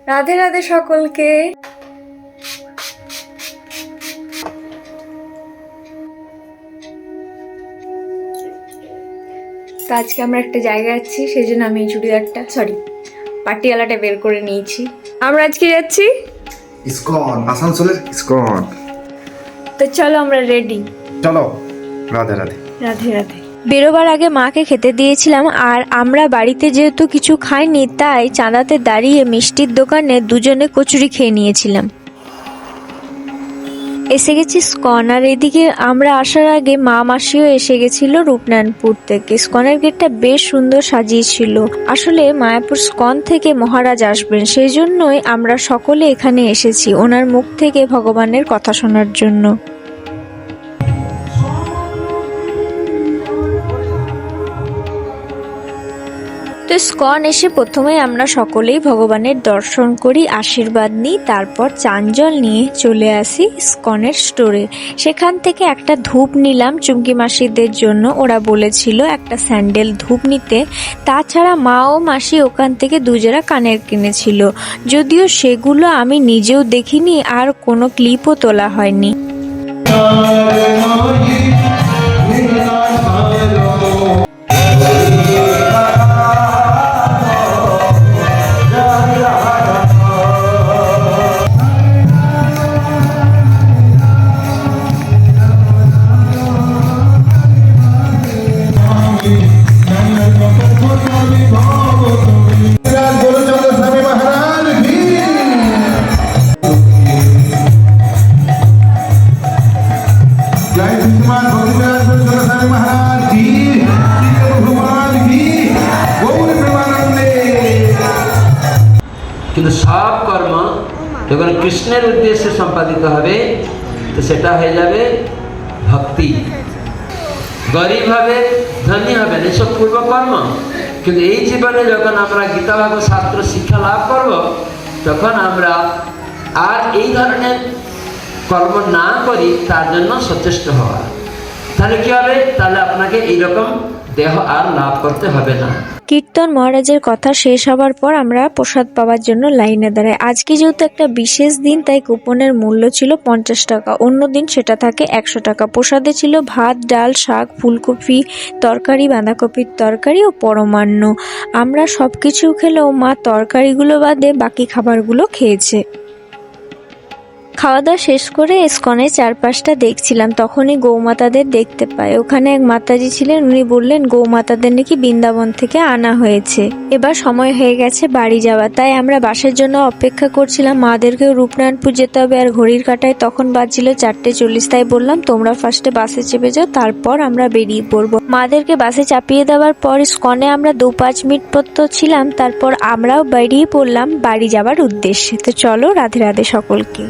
রাধে রাধে সকলকে। তো আজকে আমরা একটা জায়গায় যাচ্ছি, সেই জন্য আমি এই চুড়িদারটা পাটিয়ালাটা বের করে নিয়েছি। আমরা আজকে যাচ্ছি ইসকন, আসানসোলের ইসকন। তো চলো আমরা রেডি, চলো। রাধে রাধে। রাধে রাধে। বেরোবার আগে মাকে খেতে দিয়েছিলাম, আর আমরা বাড়িতে যেহেতু কিছু খাইনি তাই চাঁদাতে দাঁড়িয়ে মিষ্টির দোকানে দুজনে কচুরি খেয়ে নিয়েছিলাম। এসে গেছি স্কন, আর এদিকে আমরা আসার আগে মা মাসিও এসে গেছিল রূপনারায়ণপুর থেকে। স্কনের গেটটা বেশ সুন্দর সাজিয়েছিল। আসলে মায়াপুর স্কন থেকে মহারাজ আসবেন, সেই জন্যই আমরা সকলে এখানে এসেছি ওনার মুখ থেকে ভগবানের কথা শোনার জন্য। তো স্কন এসে প্রথমে আমরা সকলেই ভগবানের দর্শন করি, আশীর্বাদ নিই, তারপর চাঞ্জল নিয়ে চলে আসি স্কনের স্টোরে। সেখান থেকে একটা ধূপ নিলাম চুমকি মাসিদের জন্য, ওরা বলেছিল একটা স্যান্ডেল ধূপ নিতে। তাছাড়া মা ও মাসি ওখান থেকে দুজোড়া কানের কিনেছিল, যদিও সেগুলো আমি নিজেও দেখিনি আর কোনো ক্লিপও তোলা হয়নি। কিন্তু সব কর্ম যখন কৃষ্ণের উদ্দেশ্যে সম্পাদিত হবে তো সেটা হয়ে যাবে ভক্তি। গরিব হবে, ধনী হবে, এসব পূর্বকর্ম। কিন্তু এই জীবনে যখন আমরা গীতা ভাগবত শাস্ত্র শিক্ষা লাভ করব, তখন আমরা আর এই ধরনের কর্ম না করি তার জন্য সচেষ্ট হওয়া। তাহলে কি হবে? তাহলে আপনাকে এইরকম দেহ আর লাভ করতে হবে না। কীর্তন মহারাজের কথা শেষ হবার পর আমরা প্রসাদ পাওয়ার জন্য লাইনে দাঁড়াই। আজকে যেহেতু একটা বিশেষ দিন তাই কুপনের মূল্য ছিল 50 টাকা, অন্য দিন সেটা থাকে 100 টাকা। প্রসাদে ছিল ভাত, ডাল, শাক, ফুলকপি তরকারি, বাঁধাকপির তরকারি ও পরমান্ন। আমরা সব কিছু খেলেও মা তরকারিগুলো বাদে বাকি খাবারগুলো খেয়েছে। খাওয়া দাওয়া শেষ করে ইসকনের চারপাশটা দেখছিলাম, তখনই গৌমাতাদের দেখতে পাই। ওখানে এক মাতাজি ছিলেন, উনি বললেন গৌমাতাদের নাকি বৃন্দাবন থেকে আনা হয়েছে। এবার সময় হয়ে গেছে বাড়ি যাওয়া, তাই আমরা বাসের জন্য অপেক্ষা করছিলাম। মাদেরকেও রূপনারায়ণপুর যেতে হবে, আর ঘড়ির কাঁটায় তখন বাজছিল 4:40। তাই বললাম তোমরা ফার্স্টে বাসে চেপে যাও, তারপর আমরা বেরিয়ে পড়বো। মাদেরকে বাসে চাপিয়ে দেওয়ার পর ইসকনে আমরা 2-5 মিনিট পর্যন্ত ছিলাম, তারপর আমরাও বেরিয়ে পড়লাম বাড়ি যাওয়ার উদ্দেশ্যে। তো চলো, রাধে রাধে সকলকে।